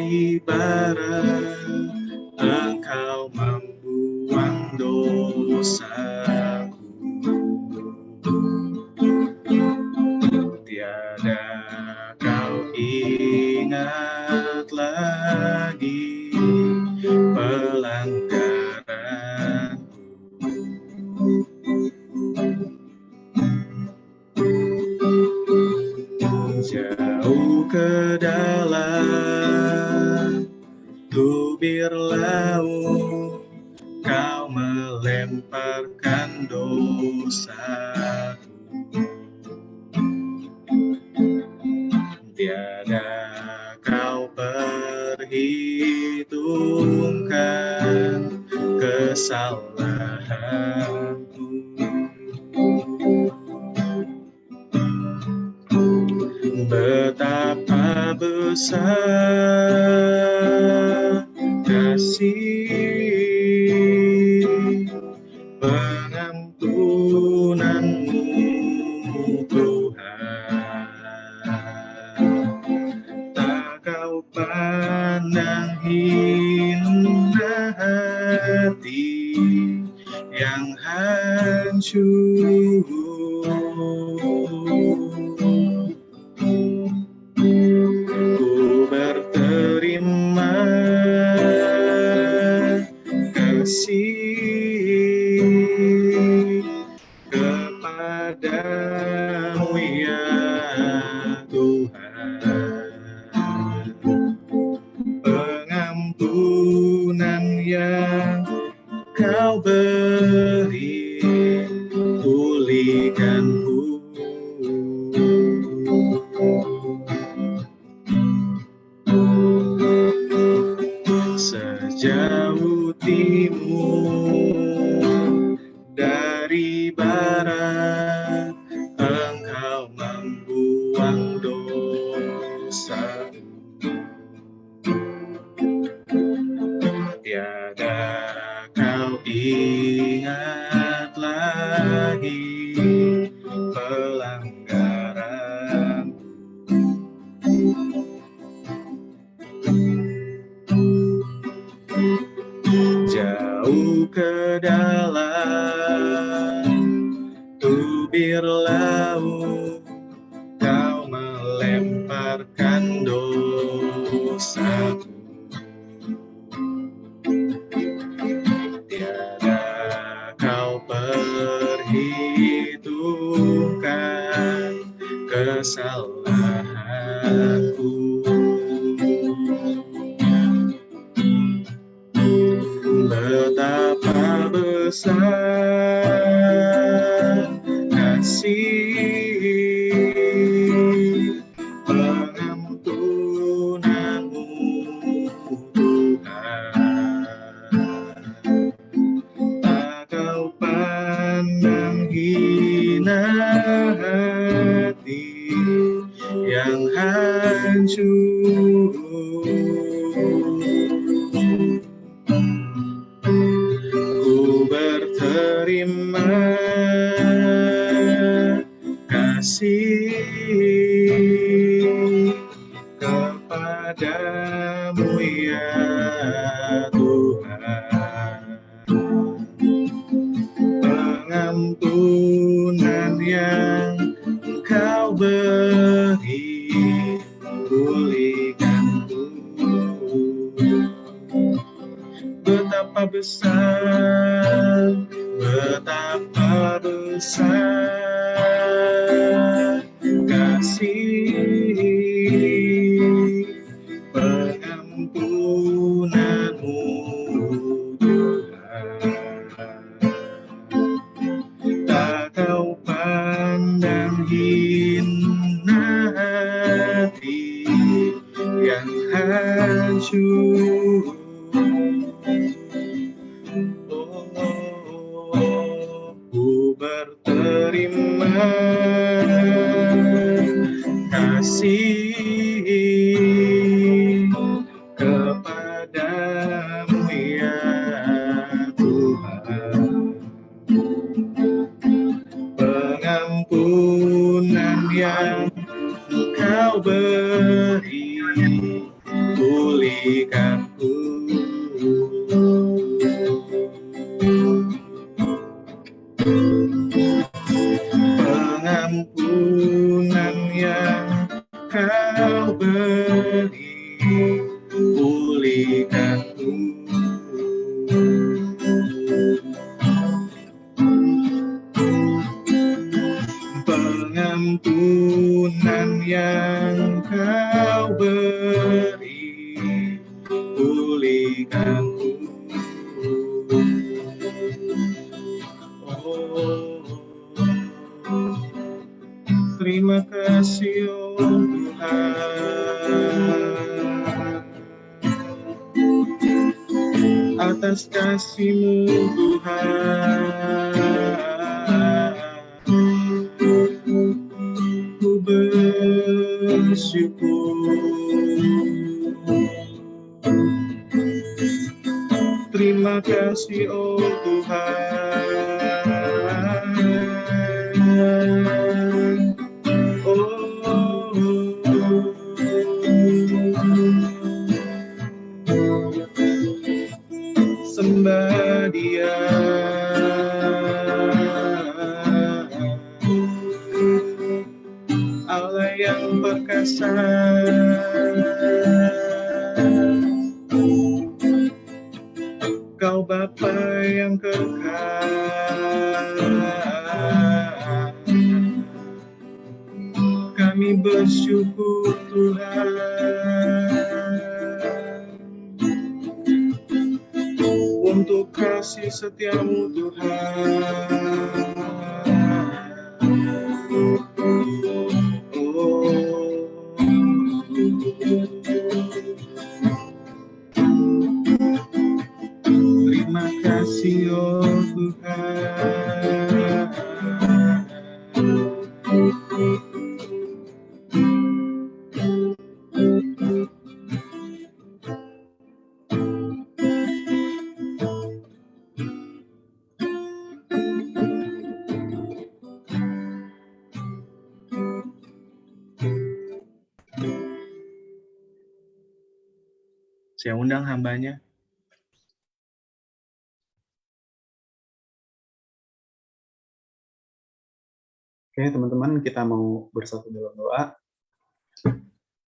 dari bara Engkau membuang dosaku. Tiada kau ingat lagi pelanggaranku. Jauh ke dalam tubir laut kau melemparkan dosaku. Tiada kau perhitungkan kesalahanku. Betapa besar kasih pengampunanmu Tuhan. Tak kau pandang hina hati yang hancur. Ku berterima kasih kepadamu ya Tuhan. Pengampunan yang kau beri, pulihkanku. Sejauh timur dari barat, Engkau membuang dosaku. Tiada kau ingat lagi pelanggaranku. Jauh ke dalam tubir laut kau melemparkan dosaku. Tiada kau perhitungkan kesalahanku. Betapa besar kasih pengampunanmu Tuhan. Tak kau pandang hina hati yang hancur. Ku berterima kasih kepadamu ya Tuhan. Pengampunan yang Kau beri, pulihkanku. Betapa besar kasih pengampunanmu Tuhan. Tak kau pandang hina hati yang hancur. Ku berterima kasih kepadamu ya Tuhan. Pengampunan yang Kau beri, pulih pulihkanku. Pengampunan yang kau beri, pulihkanku. Pengampunan yang kau beri, pulihkanku. Terima kasih, oh Tuhan, atas kasih-Mu, Tuhan. Ku bersyukur. Terima kasih, oh Tuhan. Sembah Dia, Allah yang perkasa. Kau Bapa yang kekal, kami bersyukur Tuhan untuk kasih setia-Mu Tuhan. Terima kasih, oh Tuhan. Saya undang hambanya. Oke, teman-teman, kita mau bersatu dalam doa,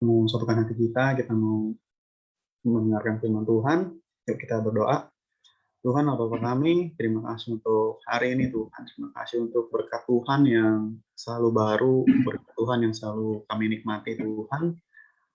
mau satukan hati kita mau mendengarkan firman Tuhan. Yuk kita berdoa. Tuhan, Bapa kami, terima kasih untuk hari ini Tuhan. Terima kasih untuk berkat Tuhan yang selalu baru, berkat Tuhan yang selalu kami nikmati Tuhan,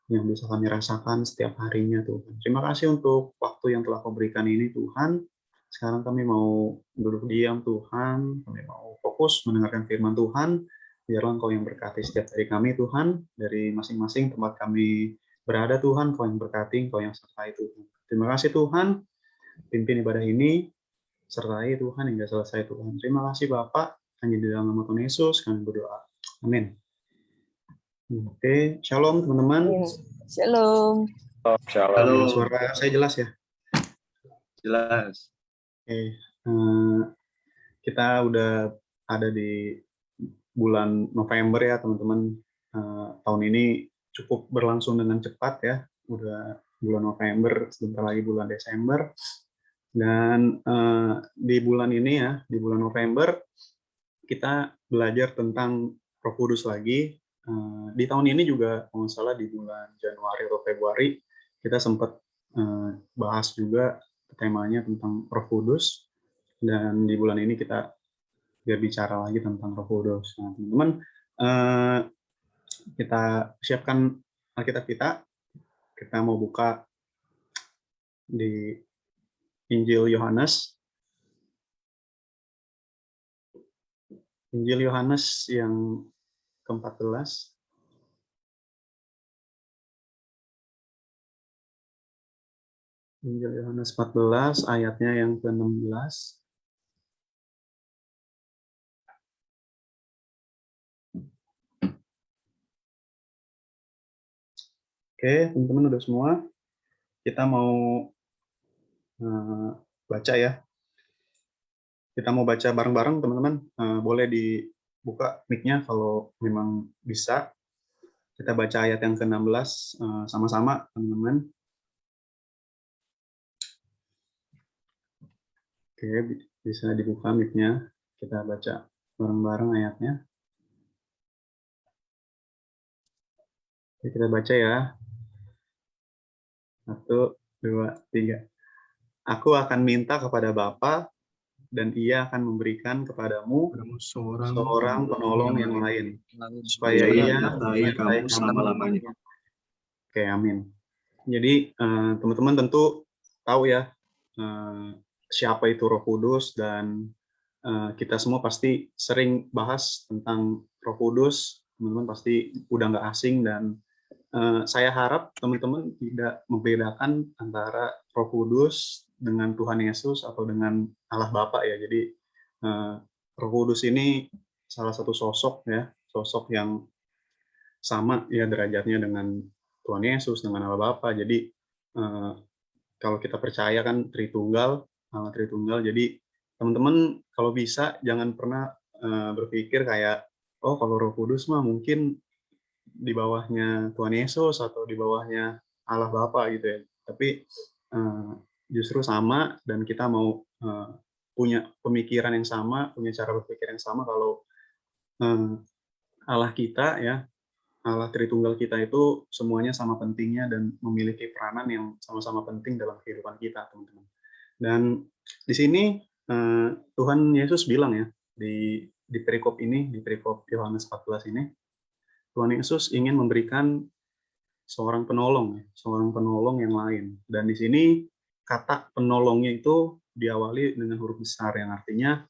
yang bisa kami rasakan setiap harinya Tuhan. Terima kasih untuk waktu yang telah Kau berikan ini Tuhan. Sekarang kami mau duduk diam Tuhan, kami mau fokus mendengarkan firman Tuhan. Biarlah Engkau yang berkati setiap hari kami Tuhan, dari masing-masing tempat kami berada Tuhan, Kau yang berkati, Kau yang sertai Tuhan. Terima kasih Tuhan, pimpin ibadah ini, sertai Tuhan hingga selesai Tuhan. Terima kasih Bapak, hanya di dalam nama Tuhan Yesus kami berdoa. Amin. Oke, shalom teman-teman. Shalom. Halo. Suara saya jelas ya? Jelas. Oke, kita udah ada di bulan November ya teman-teman. Tahun ini cukup berlangsung dengan cepat ya. Udah bulan November, sebentar lagi bulan Desember. Dan di bulan ini ya, di bulan November kita belajar tentang Roh Kudus lagi. Di tahun ini juga, kalau nggak salah di bulan Januari atau Februari, kita sempat bahas juga temanya tentang Roh Kudus. Dan di bulan ini kita berbicara lagi tentang Roh Kudus. Nah, teman-teman, kita siapkan Alkitab kita. Kita mau buka di Injil Yohanes. Injil Yohanes yang ke-14. Injil Yohanes 14 ayatnya yang ke-16. Oke, teman-teman udah semua. Kita mau baca ya. Kita mau baca bareng-bareng, teman-teman. Boleh dibuka mic-nya kalau memang bisa. Kita baca ayat yang ke-16 sama-sama, teman-teman. Oke, bisa dibuka mic-nya. Kita baca bareng-bareng ayatnya. Oke, kita baca ya. 1, 2, 3. Aku akan minta kepada Bapa dan Ia akan memberikan kepadamu seorang penolong yang lain, supaya Ia menyertai kamu selama-lamanya. Oke, amin. Jadi teman-teman tentu tahu ya siapa itu Roh Kudus, dan kita semua pasti sering bahas tentang Roh Kudus. Teman-teman pasti udah nggak asing, dan saya harap teman-teman tidak membedakan antara Roh Kudus dengan Tuhan Yesus atau dengan Allah Bapa ya. Jadi Roh Kudus ini salah satu sosok ya, sosok yang sama ya derajatnya dengan Tuhan Yesus, dengan Allah Bapa. Jadi kalau kita percaya kan Tritunggal, Allah Tritunggal. Jadi teman-teman kalau bisa jangan pernah berpikir kayak, oh kalau Roh Kudus mah mungkin di bawahnya Tuhan Yesus atau di bawahnya Allah Bapa gitu ya. Tapi justru sama, dan kita mau punya pemikiran yang sama, punya cara berpikir yang sama kalau Allah kita ya, Allah Tritunggal kita itu semuanya sama pentingnya dan memiliki peranan yang sama-sama penting dalam kehidupan kita, teman-teman. Dan di sini Tuhan Yesus bilang ya, di perikop ini, di perikop Yohanes 14 ini, Tuhan Yesus ingin memberikan seorang penolong yang lain. Dan di sini kata penolongnya itu diawali dengan huruf besar, yang artinya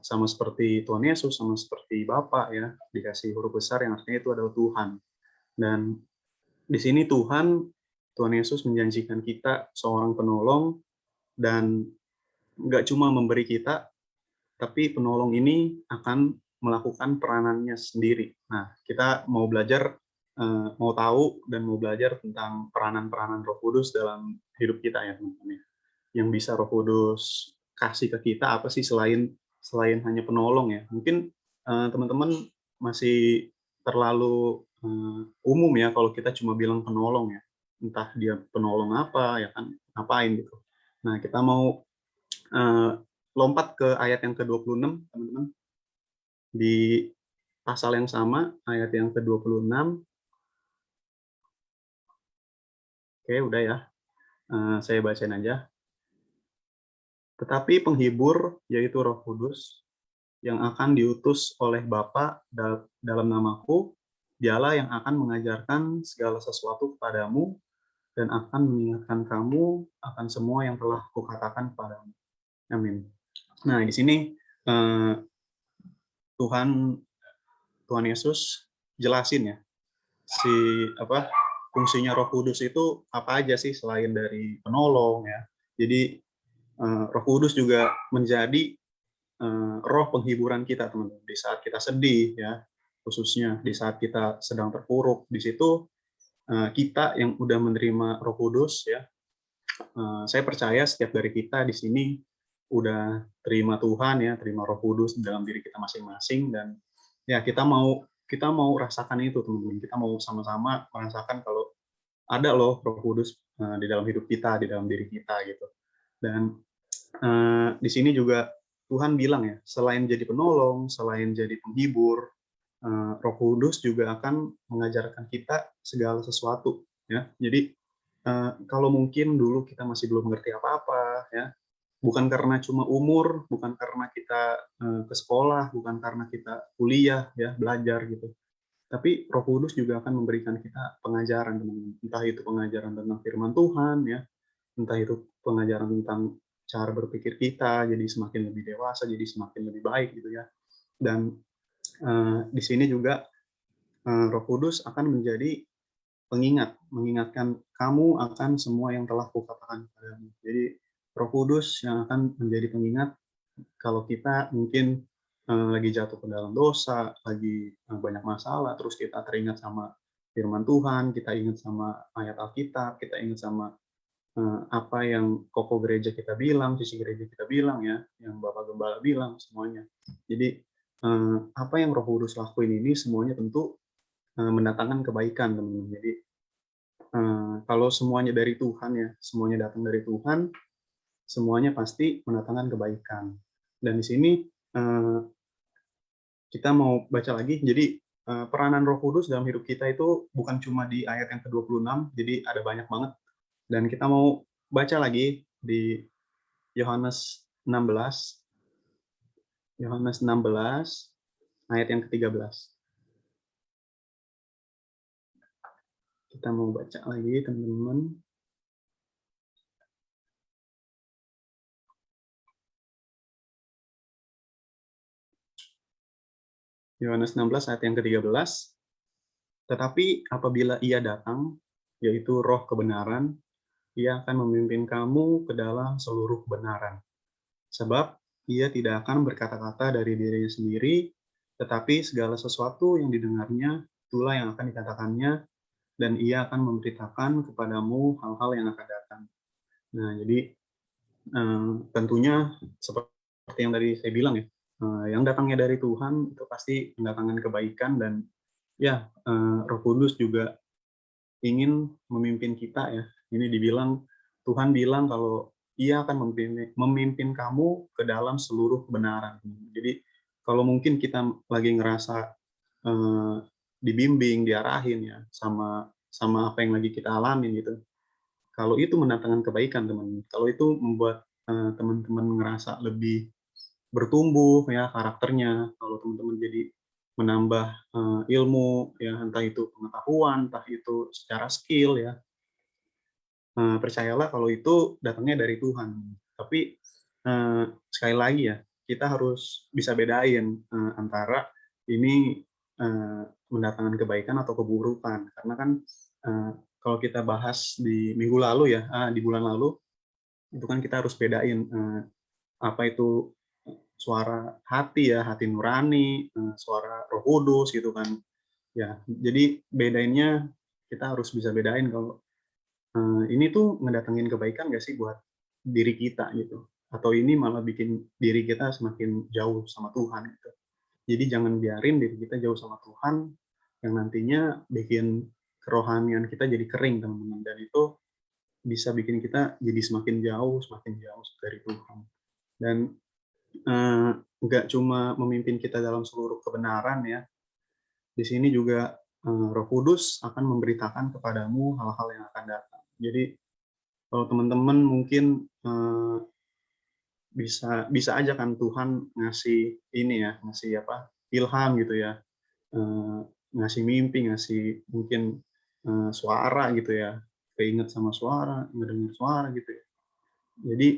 sama seperti Tuhan Yesus, sama seperti Bapa ya, dikasih huruf besar yang artinya itu adalah Tuhan. Dan di sini Tuhan Yesus menjanjikan kita seorang penolong, dan nggak cuma memberi kita, tapi penolong ini akan melakukan peranannya sendiri. Nah, kita mau belajar, mau tahu dan mau belajar tentang peranan-peranan Roh Kudus dalam hidup kita ya, teman-teman. Yang bisa Roh Kudus kasih ke kita apa sih selain hanya penolong ya? Mungkin teman-teman masih terlalu umum ya kalau kita cuma bilang penolong ya. Entah dia penolong apa ya kan, ngapain gitu. Nah, kita mau lompat ke ayat yang ke-26, teman-teman. Di pasal yang sama, ayat yang ke-26. Oke, udah ya. Saya bacain aja. Tetapi penghibur, yaitu Roh Kudus, yang akan diutus oleh Bapa dalam namaku, Dialah yang akan mengajarkan segala sesuatu kepadamu dan akan mengingatkan kamu akan semua yang telah kukatakan kepadamu. Amin. Nah, di sini Tuhan Yesus jelasin ya fungsinya Roh Kudus itu apa aja sih selain dari penolong ya. Jadi Roh Kudus juga menjadi roh penghiburan kita, teman-teman. Di saat kita sedih ya, khususnya di saat kita sedang terpuruk, di situ kita yang udah menerima Roh Kudus ya, saya percaya setiap dari kita di sini udah terima Tuhan ya, terima Roh Kudus dalam diri kita masing-masing, dan ya kita mau rasakan itu, teman-teman. Kita mau sama-sama merasakan kalau ada loh Roh Kudus di dalam hidup kita, di dalam diri kita gitu. Dan di sini juga Tuhan bilang ya, selain jadi penolong, selain jadi penghibur, Roh Kudus juga akan mengajarkan kita segala sesuatu ya. Jadi kalau mungkin dulu kita masih belum mengerti apa-apa ya, bukan karena cuma umur, bukan karena kita ke sekolah, bukan karena kita kuliah ya, belajar gitu. Tapi Roh Kudus juga akan memberikan kita pengajaran, teman-teman. Entah itu pengajaran tentang firman Tuhan ya, entah itu pengajaran tentang cara berpikir kita jadi semakin lebih dewasa, jadi semakin lebih baik gitu ya. Dan di sini juga Roh Kudus akan menjadi mengingatkan kamu akan semua yang telah kukatakan kepadamu. Jadi Roh Kudus yang akan menjadi pengingat kalau kita mungkin lagi jatuh ke dalam dosa, lagi banyak masalah, terus kita teringat sama firman Tuhan, kita ingat sama ayat Alkitab, kita ingat sama apa yang koko gereja kita bilang, sisi gereja kita bilang ya, yang Bapak Gembala bilang semuanya. Jadi apa yang Roh Kudus lakuin ini semuanya tentu mendatangkan kebaikan, teman-teman. Jadi kalau semuanya dari Tuhan ya, semuanya datang dari Tuhan, semuanya pasti mendatangkan kebaikan. Dan di sini kita mau baca lagi. Jadi peranan Roh Kudus dalam hidup kita itu bukan cuma di ayat yang ke-26, jadi ada banyak banget. Dan kita mau baca lagi di Yohanes 16, Yohanes 16 ayat yang ke-13. Kita mau baca lagi, teman-teman. Yohanes 16 ayat yang ke-13. Tetapi apabila Ia datang, yaitu Roh kebenaran, Ia akan memimpin kamu ke dalam seluruh kebenaran. Sebab Ia tidak akan berkata-kata dari dirinya sendiri, tetapi segala sesuatu yang didengarnya, itulah yang akan dikatakannya, dan Ia akan memberitakan kepadamu hal-hal yang akan datang. Nah, jadi tentunya seperti yang tadi saya bilang ya, yang datangnya dari Tuhan itu pasti mendatangkan kebaikan, dan ya Roh Kudus juga ingin memimpin kita ya. Ini dibilang, Tuhan bilang kalau Ia akan memimpin kamu ke dalam seluruh kebenaran. Jadi kalau mungkin kita lagi ngerasa dibimbing, diarahin ya sama sama apa yang lagi kita alamin gitu. Kalau itu mendatangkan kebaikan, teman. Kalau itu membuat teman-teman ngerasa lebih bertumbuh ya karakternya, kalau teman-teman jadi menambah ilmu ya, entah itu pengetahuan, entah itu secara skill ya, percayalah kalau itu datangnya dari Tuhan. Tapi sekali lagi ya, kita harus bisa bedain antara ini mendatangkan kebaikan atau keburukan. Karena kan kalau kita bahas di minggu lalu ya, di bulan lalu, itu kan kita harus bedain apa itu suara hati ya, hati nurani, suara Roh Kudus gitu kan. Ya, jadi bedainnya kita harus bisa bedain kalau ini tuh ngedatengin kebaikan nggak sih buat diri kita gitu, atau ini malah bikin diri kita semakin jauh sama Tuhan gitu. Jadi jangan biarin diri kita jauh sama Tuhan yang nantinya bikin kerohanian kita jadi kering, teman-teman, dan itu bisa bikin kita jadi semakin jauh dari Tuhan. Dan nggak cuma memimpin kita dalam seluruh kebenaran ya, di sini juga Roh Kudus akan memberitakan kepadamu hal-hal yang akan datang. Jadi kalau teman-teman mungkin bisa bisa aja kan Tuhan ngasih ini ya, ngasih apa, ilham gitu ya, eee, ngasih mimpi, ngasih mungkin suara gitu ya, keinget sama suara, ngedengar suara gitu ya. Jadi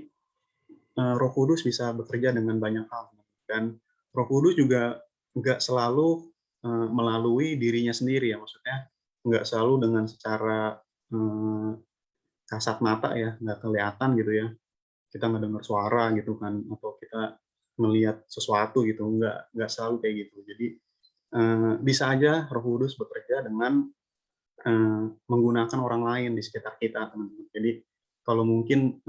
Roh Kudus bisa bekerja dengan banyak hal, dan Roh Kudus juga nggak selalu melalui dirinya sendiri ya, maksudnya nggak selalu dengan secara eee, kasat mata ya, nggak kelihatan gitu ya, kita ngedengar suara gitu kan, atau kita melihat sesuatu gitu, nggak selalu kayak gitu. Jadi bisa aja Roh Kudus bekerja dengan menggunakan orang lain di sekitar kita, teman-teman. Jadi kalau mungkin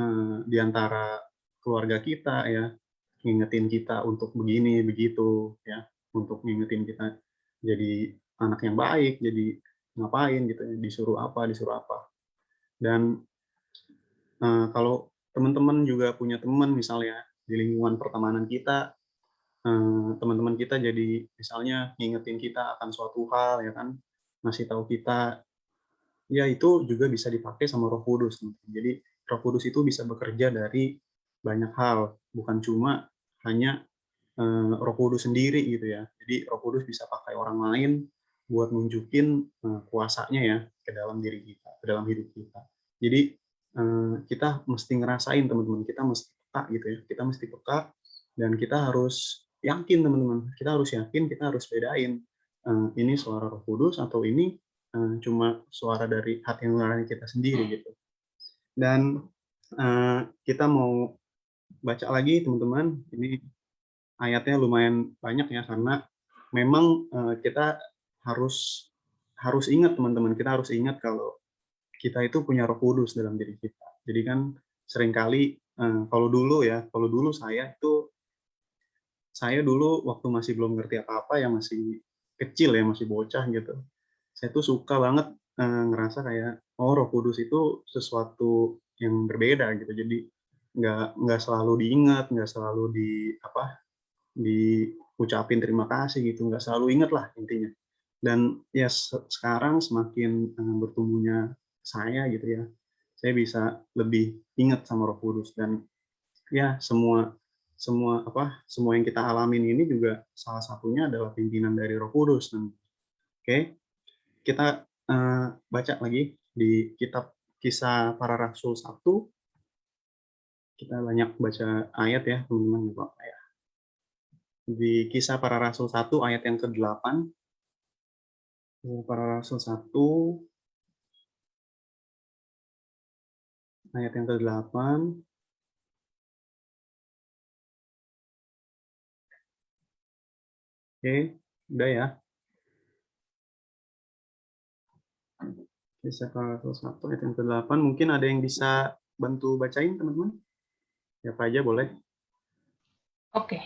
di antara keluarga kita ya, ngingetin kita untuk begini, begitu ya, untuk ngingetin kita jadi anak yang baik, jadi ngapain gitu ya, disuruh apa. Dan kalau teman-teman juga punya teman misalnya di lingkungan pertemanan kita, teman-teman kita jadi misalnya ngingetin kita akan suatu hal ya kan, ngasih tahu kita, ya itu juga bisa dipakai sama Roh Kudus. Jadi Roh Kudus itu bisa bekerja dari banyak hal, bukan cuma hanya Roh Kudus sendiri gitu ya. Jadi Roh Kudus bisa pakai orang lain buat nunjukin kuasanya ya ke dalam diri kita, ke dalam hidup kita. Jadi kita mesti ngerasain, teman-teman, kita mesti peka gitu ya. Kita mesti peka dan kita harus yakin, teman-teman. Kita harus yakin, kita harus bedain ini suara Roh Kudus atau ini cuma suara dari hati nurani kita sendiri gitu. Dan kita mau baca lagi, teman-teman. Ini ayatnya lumayan banyak ya, karena memang kita harus harus ingat, teman-teman, kita harus ingat kalau kita itu punya Roh Kudus dalam diri kita. Jadi kan seringkali kalau dulu saya dulu waktu masih belum ngerti apa-apa ya, masih kecil ya, masih bocah gitu. Saya tuh suka banget ngerasa kayak, oh, Roh Kudus itu sesuatu yang berbeda gitu. Jadi nggak selalu diingat, nggak selalu diucapin terima kasih gitu, nggak selalu ingat lah intinya. Dan ya sekarang semakin bertumbuhnya saya gitu ya, saya bisa lebih ingat sama Roh Kudus. Dan ya semua semua semua yang kita alamin ini juga salah satunya adalah pimpinan dari Roh Kudus. Dan oke, kita baca lagi di kitab Kisah Para Rasul 1. Kita banyak baca ayat ya teman-teman ya. Di Kisah Para Rasul 1 ayat yang ke-8. Kisah Para Rasul 1 ayat yang ke-8. Oke, udah ya. Kisah Para Rasul 1 ayat yang ke-8. Mungkin ada yang bisa bantu bacain teman-teman? Siapa aja boleh. Oke.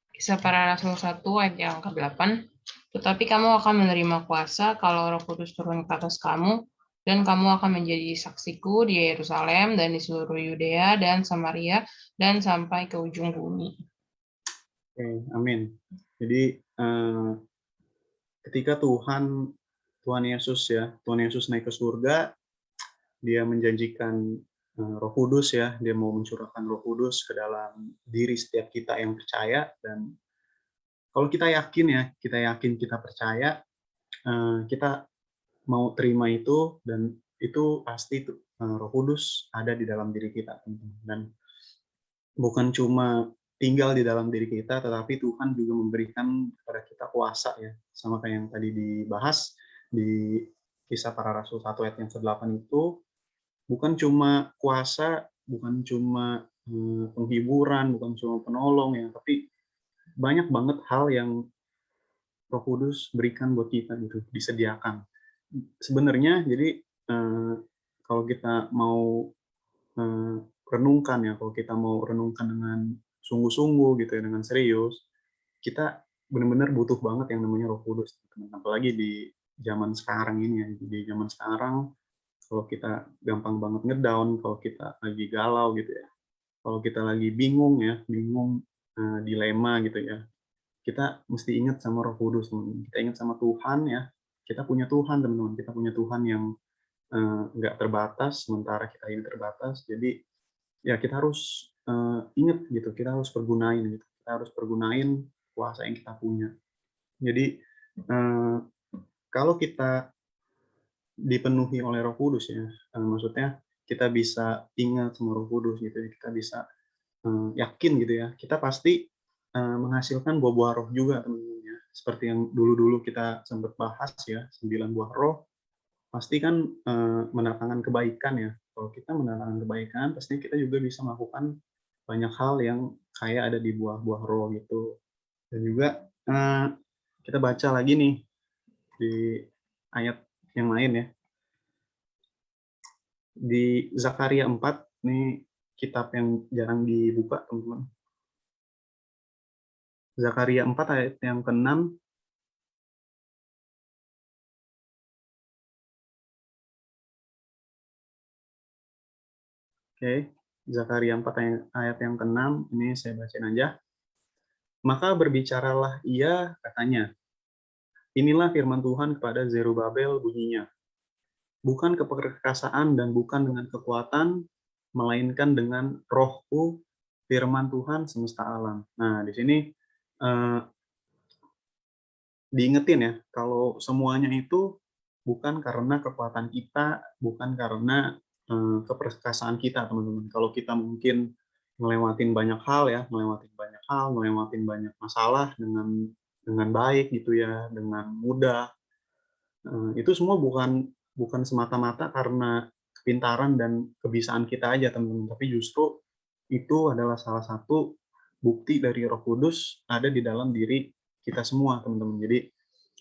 Kisah Para Rasul 1 ayat yang ke-8. Tetapi kamu akan menerima kuasa kalau Roh Kudus turun ke atas kamu, dan kamu akan menjadi saksiku di Yerusalem dan di seluruh Yudea dan Samaria dan sampai ke ujung bumi. Oke, amin. Jadi ketika Tuhan Yesus naik ke surga, dia menjanjikan Roh Kudus ya, dia mau mencurahkan Roh Kudus ke dalam diri setiap kita yang percaya. Dan kalau kita yakin kita percaya, kita mau terima itu, dan itu pasti Roh Kudus ada di dalam diri kita. Dan bukan cuma tinggal di dalam diri kita, tetapi Tuhan juga memberikan kepada kita kuasa ya, sama kayak yang tadi dibahas di Kisah Para Rasul 1 ayat yang ke-8 itu, bukan cuma kuasa, bukan cuma penghiburan, bukan cuma penolong ya, tapi banyak banget hal yang Roh Kudus berikan buat kita gitu, disediakan. Sebenarnya jadi kalau kita mau renungkan ya, kalau kita mau renungkan dengan sungguh-sungguh gitu ya, dengan serius, kita benar-benar butuh banget yang namanya Roh Kudus. Apalagi di zaman sekarang ini ya, di zaman sekarang kalau kita gampang banget ngedown, kalau kita lagi galau gitu ya, kalau kita lagi bingung ya, dilema gitu ya, kita mesti ingat sama Roh Kudus, teman-teman. Kita ingat sama Tuhan ya, kita punya Tuhan teman-teman, kita punya Tuhan yang nggak terbatas, sementara kita ini terbatas. Jadi ya kita harus ingat gitu, kita harus pergunain gitu, kita harus pergunain kuasa yang kita punya. Jadi kalau kita dipenuhi oleh Roh Kudus ya, maksudnya kita bisa ingat sama Roh Kudus gitu ya, kita bisa yakin gitu ya, kita pasti menghasilkan buah-buah roh juga teman-teman ya. Seperti yang dulu-dulu kita sempat bahas ya, 9 buah roh, pasti kan mendatangkan kebaikan ya. Kalau kita mendatangkan kebaikan, pasti kita juga bisa melakukan banyak hal yang kayak ada di buah-buah roh gitu. Dan juga kita baca lagi nih di ayat yang lain ya. Di Zakaria 4, ini kitab yang jarang dibuka, teman-teman. Zakaria 4 ayat yang ke-6. Oke, Zakaria 4 ayat yang ke-6, ini saya bacain aja. Maka berbicaralah ia, katanya, inilah firman Tuhan kepada Zerubabel bunyinya. Bukan keperkasaan dan bukan dengan kekuatan, melainkan dengan rohku, firman Tuhan semesta alam. Nah, di sini diingetin ya, kalau semuanya itu bukan karena kekuatan kita, bukan karena keperkasaan kita, teman-teman. Kalau kita mungkin ngelewatin banyak hal ya, ngelewatin banyak masalah dengan baik gitu ya, dengan mudah. Itu semua bukan bukan semata-mata karena kepintaran dan kebiasaan kita aja, teman-teman, tapi justru itu adalah salah satu bukti dari Roh Kudus ada di dalam diri kita semua, teman-teman. Jadi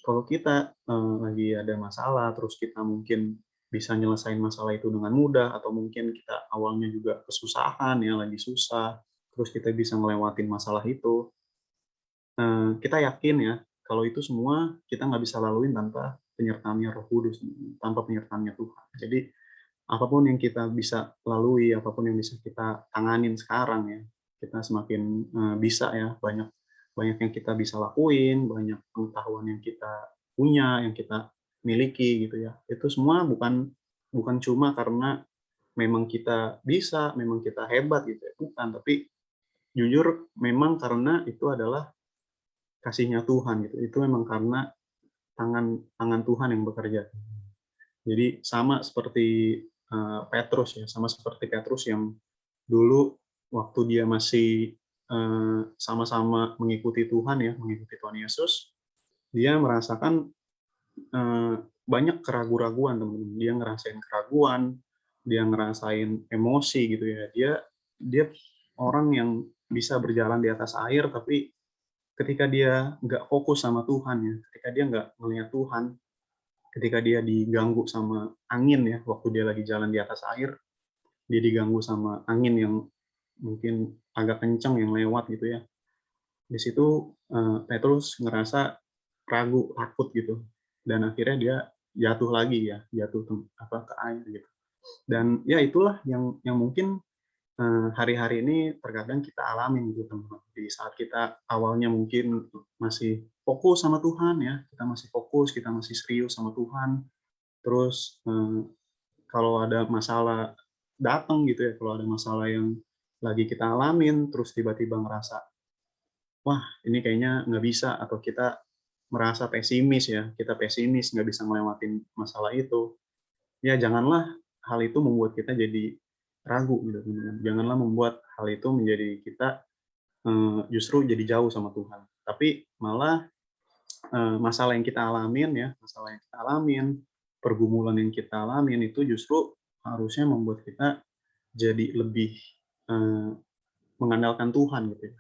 kalau kita lagi ada masalah, terus kita mungkin bisa nyelesain masalah itu dengan mudah, atau mungkin kita awalnya juga kesusahan ya, lagi susah, terus kita bisa ngelewatin masalah itu, kita yakin ya, kalau itu semua kita nggak bisa laluin tanpa penyertaannya Roh Kudus, tanpa penyertaannya Tuhan. Jadi apapun yang kita bisa lalui, apapun yang bisa kita tanganin sekarang ya, kita semakin bisa ya, banyak banyak yang kita bisa lakuin, banyak pengetahuan yang kita punya, yang kita miliki gitu ya. Itu semua bukan bukan cuma karena memang kita bisa, memang kita hebat gitu ya, bukan, tapi jujur memang karena itu adalah kasihnya Tuhan gitu. Itu memang karena tangan tangan Tuhan yang bekerja. Jadi sama seperti Petrus ya, sama seperti Petrus yang dulu waktu dia masih sama-sama mengikuti Tuhan ya, mengikuti Tuhan Yesus, dia merasakan banyak keraguan-raguan teman-teman. Dia ngerasain keraguan, dia ngerasain emosi gitu ya. Dia orang yang bisa berjalan di atas air, tapi ketika dia nggak fokus sama Tuhan ya, ketika dia nggak melihat Tuhan, ketika dia diganggu sama angin ya, waktu dia lagi jalan di atas air, dia diganggu sama angin yang mungkin agak kencang yang lewat gitu ya. Di situ Petrus ngerasa ragu, takut gitu. Dan akhirnya dia jatuh lagi ya, jatuh ke air gitu. Dan ya itulah yang mungkin hari-hari ini terkadang kita alamin gitu teman-teman. Di saat kita awalnya mungkin masih fokus sama Tuhan ya, kita masih fokus, kita masih serius sama Tuhan. Terus kalau ada masalah datang gitu ya, kalau ada masalah yang lagi kita alamin, terus tiba-tiba ngerasa, wah ini kayaknya nggak bisa, atau kita merasa pesimis ya, kita pesimis nggak bisa ngelewatin masalah itu, ya janganlah hal itu membuat kita jadi ragu gitu teman-teman. Janganlah membuat hal itu menjadi kita justru jadi jauh sama Tuhan. Tapi malah masalah yang kita alamin ya, masalah yang kita alamin, pergumulan yang kita alamin itu justru harusnya membuat kita jadi lebih eh, mengandalkan Tuhan gitu ya.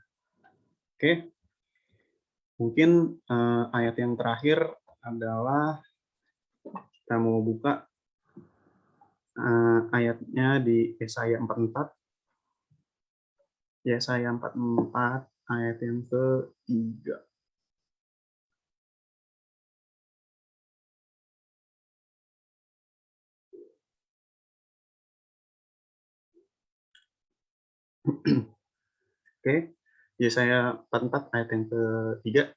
Oke, mungkin ayat yang terakhir adalah kita mau buka ayatnya di Yesaya 44. Yesaya 44 ayat yang ke-3. Oke, Yesaya 44 ayat yang ke-3.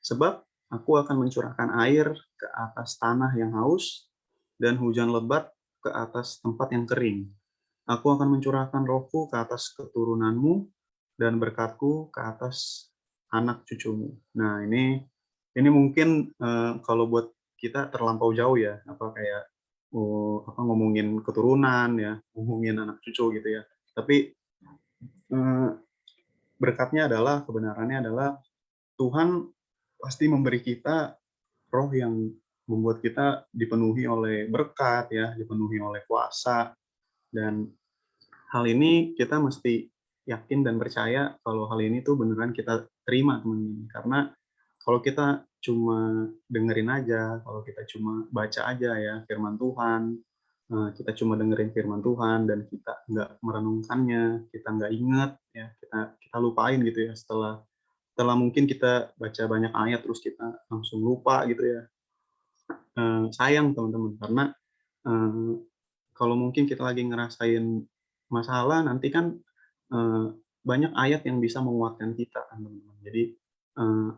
Sebab aku akan mencurahkan air ke atas tanah yang haus dan hujan lebat ke atas tempat yang kering. Aku akan mencurahkan rohku ke atas keturunanmu dan berkatku ke atas anak cucumu. Nah, ini mungkin kalau buat kita terlampau jauh ya, apa kayak ngomongin keturunan ya, ngomongin anak cucu gitu ya. Tapi eh, berkatnya adalah, kebenarannya adalah Tuhan pasti memberi kita roh yang membuat kita dipenuhi oleh berkat ya, dipenuhi oleh kuasa, dan hal ini kita mesti yakin dan percaya kalau hal ini tuh beneran kita terima teman-teman. Karena kalau kita cuma dengerin aja, kalau kita cuma baca aja ya firman Tuhan, kita cuma dengerin firman Tuhan dan kita nggak merenungkannya, kita nggak ingat ya, kita lupain gitu ya, setelah mungkin kita baca banyak ayat terus kita langsung lupa gitu ya. Sayang teman-teman, karena eh, kalau mungkin kita lagi ngerasain masalah, nanti kan eh, banyak ayat yang bisa menguatkan kita kan teman-teman. Jadi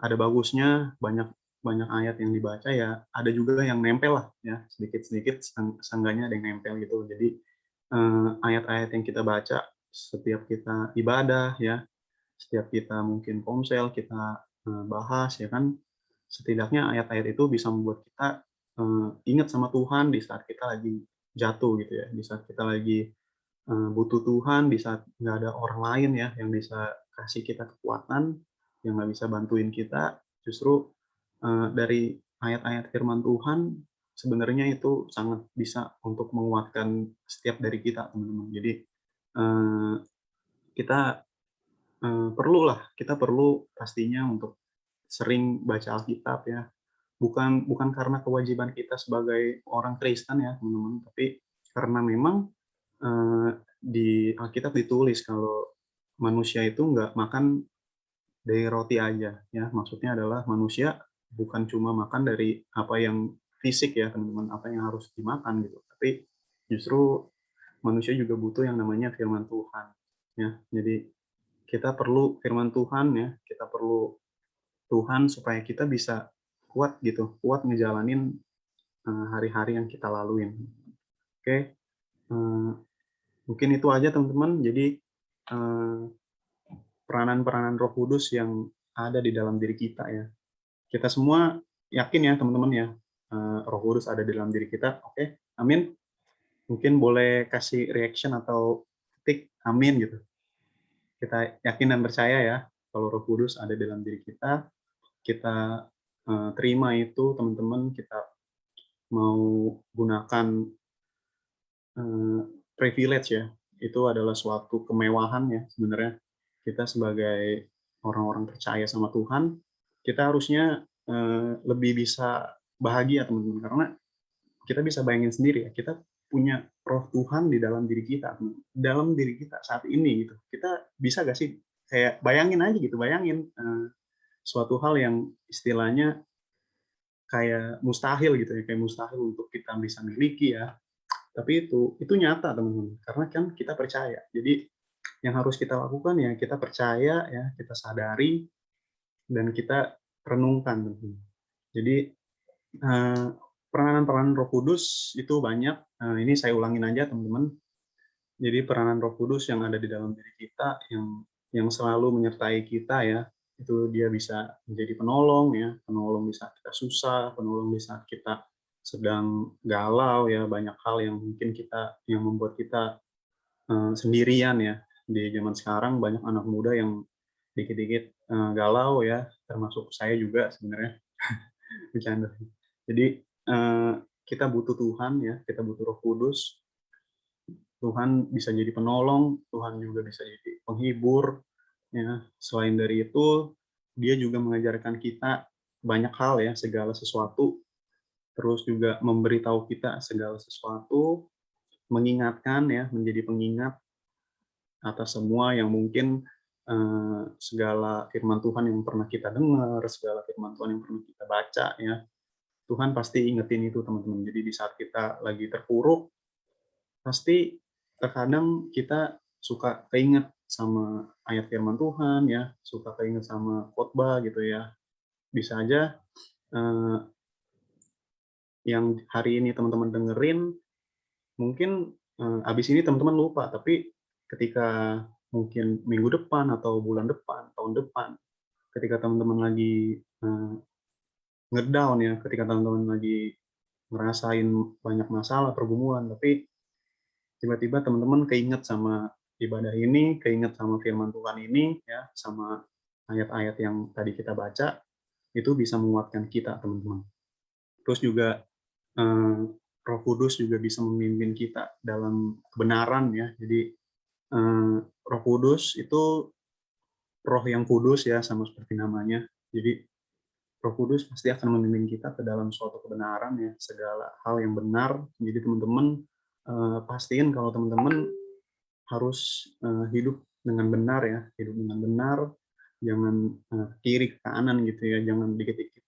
ada bagusnya banyak banyak ayat yang dibaca ya, ada juga yang nempel lah ya, sedikit-sedikit seenggaknya ada yang nempel gitu. Jadi ayat-ayat yang kita baca setiap kita ibadah ya, setiap kita mungkin ponsel, kita bahas ya kan, setidaknya ayat-ayat itu bisa membuat kita ingat sama Tuhan di saat kita lagi jatuh gitu ya, di saat kita lagi butuh Tuhan, di saat nggak ada orang lain ya yang bisa kasih kita kekuatan, yang nggak bisa bantuin kita, justru dari ayat-ayat firman Tuhan sebenarnya itu sangat bisa untuk menguatkan setiap dari kita teman-teman. Jadi eh, kita kita perlu pastinya untuk sering baca Alkitab ya. Bukan karena kewajiban kita sebagai orang Kristen ya, teman-teman, tapi karena memang di Alkitab ditulis kalau manusia itu nggak makan dari roti aja ya. Maksudnya adalah manusia bukan cuma makan dari apa yang fisik ya, teman-teman, apa yang harus dimakan gitu. Tapi Justru manusia juga butuh yang namanya firman Tuhan, ya. Jadi kita perlu firman Tuhan, ya. Kita perlu Tuhan supaya kita bisa kuat gitu, kuat ngejalanin hari-hari yang kita laluin. Oke, mungkin itu aja teman-teman. Jadi peranan-peranan Roh Kudus yang ada di dalam diri kita, ya. Kita semua yakin ya teman-teman ya, Roh Kudus ada di dalam diri kita. Oke, amin. Mungkin boleh kasih reaction atau ketik amin gitu. Kita yakin dan percaya ya kalau Roh Kudus ada dalam diri kita. Kita terima itu teman-teman, kita mau gunakan privilege ya. Itu adalah suatu kemewahan ya sebenarnya. Kita sebagai orang-orang percaya sama Tuhan, kita harusnya lebih bisa bahagia teman-teman, karena kita bisa bayangin sendiri ya, kita punya Roh Tuhan di dalam diri kita, dalam diri kita saat ini gitu. Kita bisa gak sih kayak bayangin aja gitu, bayangin suatu hal yang istilahnya kayak mustahil gitu ya, kayak mustahil untuk kita bisa miliki ya. Tapi itu nyata teman-teman, karena kan kita percaya. Jadi yang harus kita lakukan ya kita percaya ya, kita sadari dan kita renungkan teman-teman. Jadi peranan-peranan Roh Kudus itu banyak. Ini saya ulangin aja teman-teman. Jadi peranan Roh Kudus yang ada di dalam diri kita, yang selalu menyertai kita ya, itu dia bisa menjadi penolong ya, penolong di saat kita susah, penolong di saat kita sedang galau ya, banyak hal yang mungkin yang membuat kita sendirian ya. Di zaman sekarang banyak anak muda yang dikit-dikit galau ya, termasuk saya juga sebenarnya. Bercanda. Jadi kita butuh Tuhan ya, kita butuh Roh Kudus. Tuhan bisa jadi penolong, Tuhan juga bisa jadi penghibur. Ya, selain dari itu, dia juga mengajarkan kita banyak hal ya, segala sesuatu. Terus juga memberitahu kita segala sesuatu, mengingatkan ya, menjadi pengingat atas semua yang mungkin segala firman Tuhan yang pernah kita dengar, segala firman Tuhan yang pernah kita baca ya. Tuhan pasti ingetin itu teman-teman. Jadi di saat kita lagi terpuruk, pasti terkadang kita suka keinget sama ayat firman Tuhan ya, suka keinget sama khotbah gitu ya. Bisa aja yang hari ini teman-teman dengerin, mungkin abis ini teman-teman lupa, tapi ketika mungkin minggu depan atau bulan depan, tahun depan, ketika teman-teman lagi ngedown ya, ketika teman-teman lagi ngerasain banyak masalah, pergumulan, tapi tiba-tiba teman-teman keinget sama ibadah ini, keinget sama firman Tuhan ini, ya, sama ayat-ayat yang tadi kita baca, itu bisa menguatkan kita, teman-teman. Terus juga Roh Kudus juga bisa memimpin kita dalam kebenaran, ya. Jadi Roh Kudus itu Roh yang kudus, ya, sama seperti namanya. Jadi Roh Kudus pasti akan memimpin kita ke dalam suatu kebenaran, ya, segala hal yang benar. Jadi teman-teman pastiin kalau teman-teman harus hidup dengan benar ya, hidup dengan benar, jangan kiri ke kanan gitu ya, jangan dikit-dikit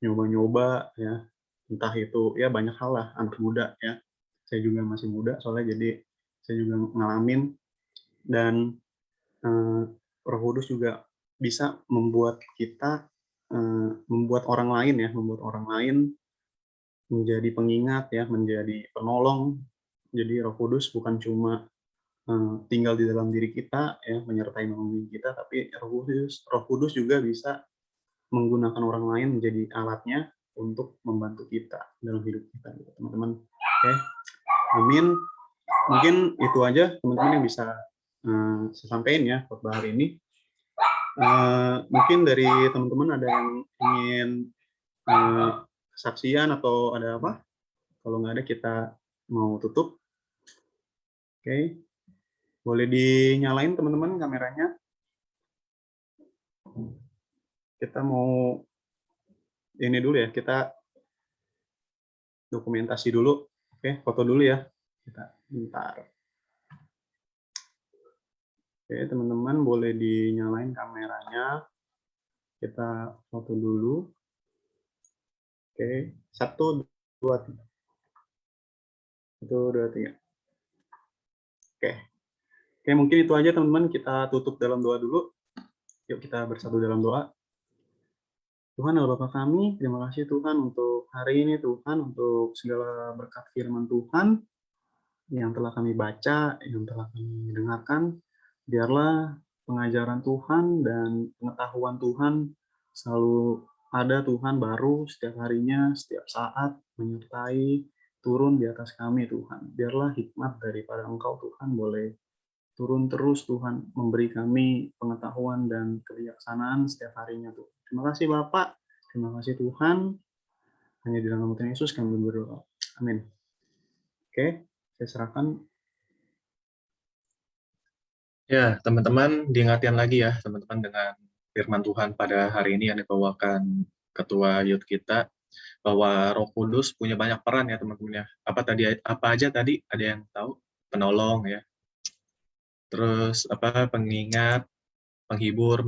nyoba-nyoba ya, entah itu ya banyak hal lah, anak muda ya, saya juga masih muda soalnya, jadi saya juga ngalamin. Dan Roh Kudus juga bisa membuat kita membuat orang lain ya, membuat orang lain menjadi pengingat ya, menjadi penolong. Jadi Roh Kudus bukan cuma tinggal di dalam diri kita ya, menyertai menolong kita, tapi Roh Kudus juga bisa menggunakan orang lain menjadi alatnya untuk membantu kita dalam hidup kita gitu, teman-teman. Oke, amin. Mungkin itu aja teman-teman yang bisa saya sampaikan ya khotbah hari ini. Mungkin dari teman-teman ada yang ingin kesaksian atau ada apa? Kalau nggak ada kita mau tutup. Oke, boleh dinyalain teman-teman kameranya. Kita mau ini dulu ya, kita dokumentasi dulu. Oke, foto dulu ya. Kita bentar. Oke, teman-teman boleh dinyalain kameranya. Kita foto dulu. Oke, 1, 2, 3. 1, 2, 3. Oke. Oke, mungkin itu aja teman-teman, kita tutup dalam doa dulu. Yuk kita bersatu dalam doa. Tuhan Allah Bapa kami, terima kasih Tuhan untuk hari ini Tuhan, untuk segala berkat firman Tuhan yang telah kami baca, yang telah kami dengarkan. Biarlah pengajaran Tuhan dan pengetahuan Tuhan selalu ada Tuhan baru setiap harinya, setiap saat menyertai turun di atas kami Tuhan. Biarlah hikmat daripada Engkau Tuhan boleh turun terus Tuhan, memberi kami pengetahuan dan kebijaksanaan setiap harinya Tuhan. Terima kasih Bapak, terima kasih Tuhan. Hanya di dalam nama Tuhan Yesus kami berdoa. Amin. Oke, saya serahkan. Ya, teman-teman, diingatkan lagi ya, teman-teman, dengan firman Tuhan pada hari ini yang dibawakan Ketua Youth kita, bahwa Roh Kudus punya banyak peran ya, teman-teman ya. Apa aja tadi? Ada yang tahu? Penolong ya. Terus pengingat, penghibur.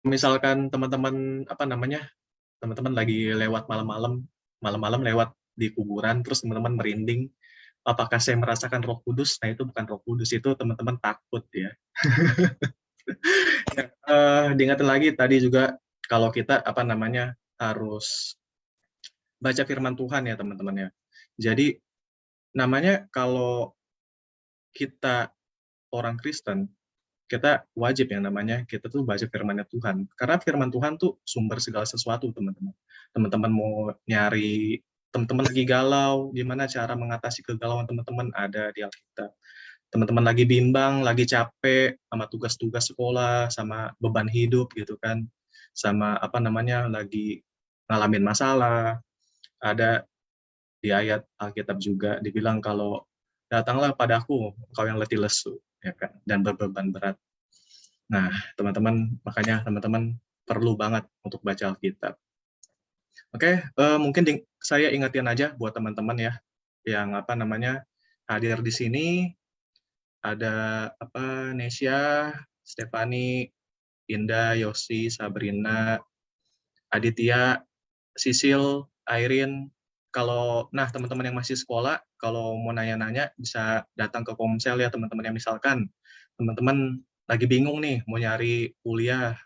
Misalkan teman-teman teman-teman lagi lewat malam-malam lewat di kuburan, terus teman-teman merinding, apakah saya merasakan Roh Kudus? Nah, itu bukan Roh Kudus, itu teman-teman takut ya. Diingatkan lagi tadi juga, kalau kita harus baca firman Tuhan ya, teman-teman ya. Jadi namanya kalau kita orang Kristen, kita wajib yang namanya kita tuh baca firman Tuhan. Karena firman Tuhan tuh sumber segala sesuatu, teman-teman. Teman-teman mau nyari, teman-teman lagi galau, gimana cara mengatasi kegalauan teman-teman, ada di Alkitab. Teman-teman lagi bimbang, lagi capek sama tugas-tugas sekolah, sama beban hidup gitu kan, sama lagi ngalamin masalah, ada di ayat Alkitab juga dibilang kalau datanglah padaku kau yang letih lesu ya kan, dan berbeban berat. Nah, teman-teman, makanya teman-teman perlu banget untuk baca Alkitab. Oke, mungkin saya ingetin aja buat teman-teman ya, yang hadir di sini, ada Nesya, Stefani, Indah, Yosi, Sabrina, Aditya, Sisil, Airin. Nah, teman-teman yang masih sekolah, kalau mau nanya-nanya bisa datang ke Komsel ya, teman-teman. Yang misalkan teman-teman lagi bingung nih mau nyari kuliah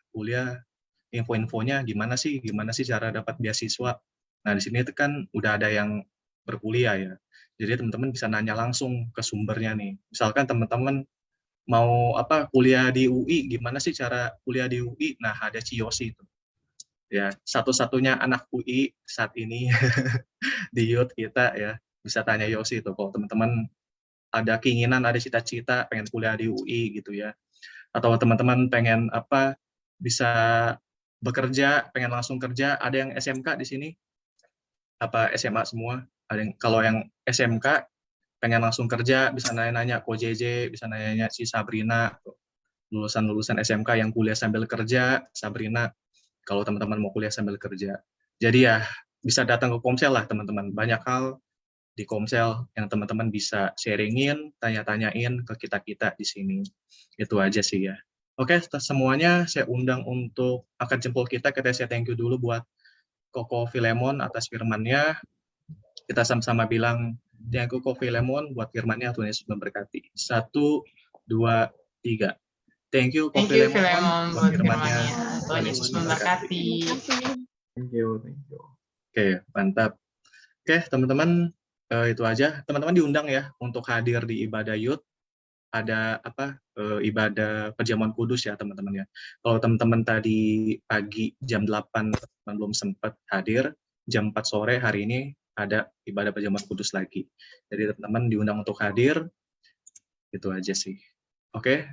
info-infonya gimana sih cara dapat beasiswa. Nah, di sini itu kan udah ada yang berkuliah ya. Jadi teman-teman bisa nanya langsung ke sumbernya nih. Misalkan teman-teman mau kuliah di UI, gimana sih cara kuliah di UI? Nah, ada Ciyosi itu. Ya, satu-satunya anak UI saat ini di youth kita ya, bisa tanya Yosi itu kalau teman-teman ada keinginan, ada cita-cita pengen kuliah di UI gitu ya, atau teman-teman pengen bisa bekerja, pengen langsung kerja, ada yang SMK di sini, SMA semua, kalau yang SMK pengen langsung kerja bisa nanya-nanya Ko JJ, bisa nanya-nanya si Sabrina, lulusan SMK yang kuliah sambil kerja, Sabrina, kalau teman-teman mau kuliah sambil kerja. Jadi ya bisa datang ke Komsel lah teman-teman. Banyak hal di Komsel yang teman-teman bisa sharingin, tanya-tanyain ke kita-kita di sini. Itu aja sih ya. Oke, semuanya saya undang untuk angkat jempol kita saya thank you dulu buat Koko Filemon atas firmannya. Kita sama-sama bilang thank you Koko Filemon buat firmannya, Tuhan Yesus memberkati. 1, 2, 3. Thank you, Thank you, Filemon, buat firman-Nya. Tuhan Yesus memberkati. Thank you. Oke, mantap. Oke, teman-teman, itu aja. Teman-teman diundang ya untuk hadir di ibadah youth. Ada ibadah perjamuan kudus ya, teman-teman ya. Kalau teman-teman tadi pagi jam 8 belum sempat hadir, jam 4 sore hari ini ada ibadah perjamuan kudus lagi. Jadi teman-teman diundang untuk hadir. Itu aja sih. Oke,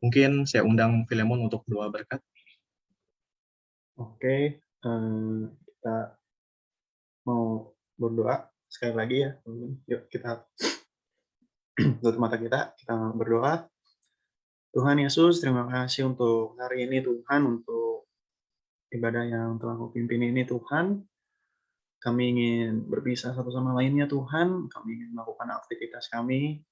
mungkin saya undang Filemon untuk doa berkat. Oke, kita mau berdoa sekali lagi ya. Yuk kita tutup mata kita berdoa. Tuhan Yesus, terima kasih untuk hari ini Tuhan, untuk ibadah yang telah Kau pimpin ini Tuhan. Kami ingin berpisah satu sama lainnya Tuhan, kami ingin melakukan aktivitas kami.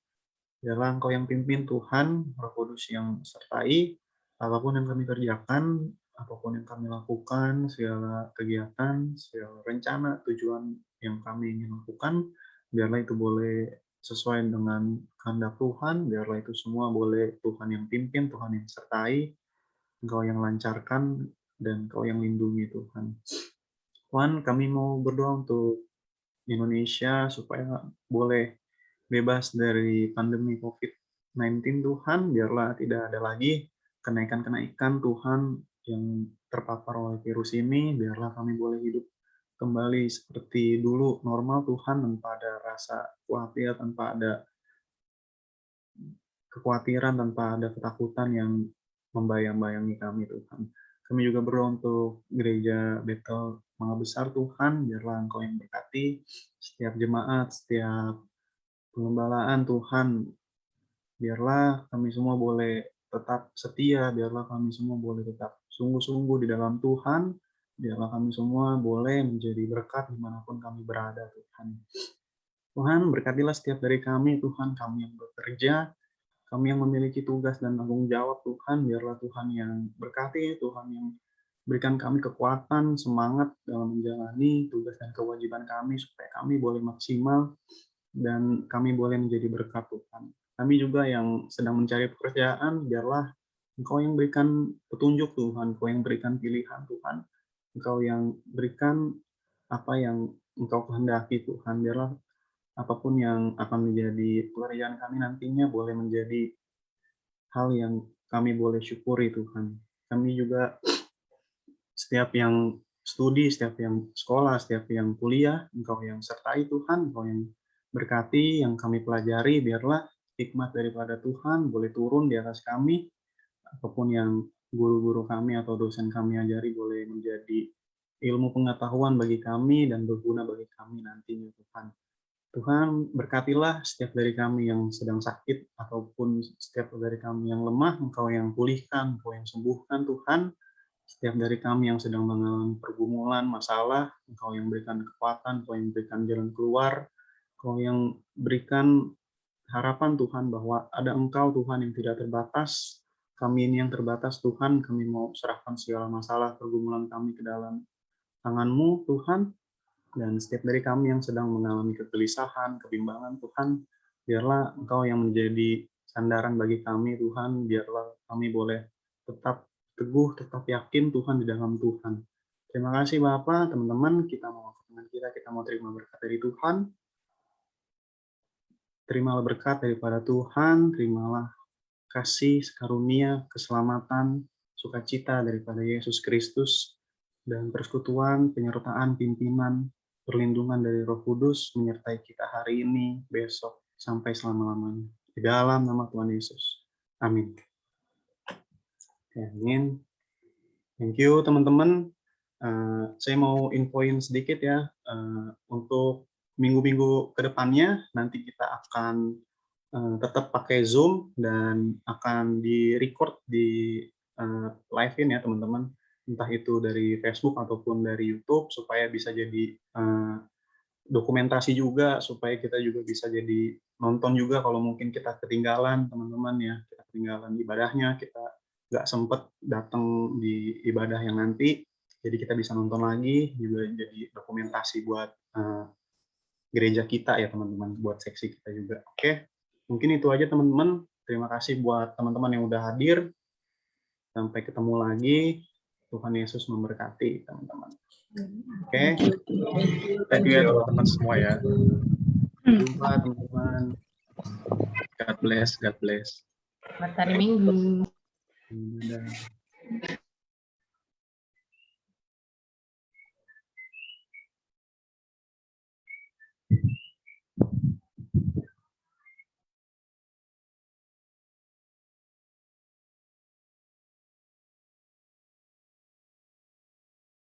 Biarlah Engkau yang pimpin Tuhan, Roh Kudus yang sertai, apapun yang kami kerjakan, apapun yang kami lakukan, segala kegiatan, segala rencana, tujuan yang kami ingin lakukan, biarlah itu boleh sesuai dengan kehendak Tuhan, biarlah itu semua boleh Tuhan yang pimpin, Tuhan yang sertai, Engkau yang lancarkan, dan Engkau yang lindungi Tuhan. Tuhan, kami mau berdoa untuk Indonesia supaya boleh bebas dari pandemi COVID-19 Tuhan, biarlah tidak ada lagi kenaikan-kenaikan Tuhan yang terpapar oleh virus ini, biarlah kami boleh hidup kembali seperti dulu normal Tuhan, tanpa ada rasa khawatir, tanpa ada kekhawatiran, tanpa ada ketakutan yang membayang-bayangi kami Tuhan. Kami juga berdoa untuk gereja Bethel Mangga Besar Tuhan, biarlah Engkau yang berkati setiap jemaat, setiap pengembalaan Tuhan, biarlah kami semua boleh tetap setia, biarlah kami semua boleh tetap sungguh-sungguh di dalam Tuhan, biarlah kami semua boleh menjadi berkat dimanapun kami berada Tuhan. Tuhan, berkatilah setiap dari kami Tuhan, kami yang bekerja, kami yang memiliki tugas dan tanggung jawab Tuhan, biarlah Tuhan yang berkati, Tuhan yang berikan kami kekuatan, semangat dalam menjalani tugas dan kewajiban kami, supaya kami boleh maksimal dan kami boleh menjadi berkat Tuhan. Kami juga yang sedang mencari pekerjaan, biarlah Engkau yang berikan petunjuk Tuhan, Engkau yang berikan pilihan Tuhan, Engkau yang berikan apa yang Engkau kehendaki Tuhan, biarlah apapun yang akan menjadi pekerjaan kami nantinya boleh menjadi hal yang kami boleh syukuri Tuhan. Kami juga setiap yang studi, setiap yang sekolah, setiap yang kuliah, Engkau yang sertai Tuhan, Engkau yang berkati yang kami pelajari, biarlah hikmat daripada Tuhan boleh turun di atas kami, apapun yang guru-guru kami atau dosen kami ajari boleh menjadi ilmu pengetahuan bagi kami dan berguna bagi kami nantinya Tuhan. Tuhan, berkatilah setiap dari kami yang sedang sakit ataupun setiap dari kami yang lemah, Engkau yang pulihkan, Engkau yang sembuhkan Tuhan. Setiap dari kami yang sedang mengalami pergumulan, masalah, Engkau yang berikan kekuatan, Engkau yang berikan jalan keluar, Engkau yang berikan harapan Tuhan bahwa ada Engkau Tuhan yang tidak terbatas. Kami ini yang terbatas Tuhan, kami mau serahkan segala masalah pergumulan kami ke dalam tangan-Mu Tuhan. Dan setiap dari kami yang sedang mengalami kegelisahan, kebimbangan Tuhan, biarlah Engkau yang menjadi sandaran bagi kami Tuhan, biarlah kami boleh tetap teguh, tetap yakin Tuhan di dalam Tuhan. Terima kasih Bapak, teman-teman, kita mau kita mau terima berkat dari Tuhan. Terimalah berkat daripada Tuhan, terimalah kasih, karunia, keselamatan, sukacita daripada Yesus Kristus, dan persekutuan, penyertaan, pimpinan, perlindungan dari Roh Kudus menyertai kita hari ini, besok, sampai selama-lamanya. Di dalam nama Tuhan Yesus. Amin. Amin. Thank you teman-teman. Saya mau infoin sedikit ya, untuk minggu-minggu ke depannya nanti kita akan tetap pakai Zoom dan akan di-record di live-in ya teman-teman, entah itu dari Facebook ataupun dari YouTube, supaya bisa jadi dokumentasi juga, supaya kita juga bisa jadi nonton juga kalau mungkin kita ketinggalan teman-teman ya, kita ketinggalan ibadahnya, kita nggak sempet datang di ibadah yang nanti, jadi kita bisa nonton lagi, juga jadi dokumentasi buat gereja kita ya teman-teman, buat seksi kita juga. Oke, mungkin itu aja teman-teman. Terima kasih buat teman-teman yang udah hadir. Sampai ketemu lagi. Tuhan Yesus memberkati teman-teman. Oke, Thank you ya teman-teman semua ya. jumpa teman-teman. God bless, God bless. Selamat hari Minggu. Dadah.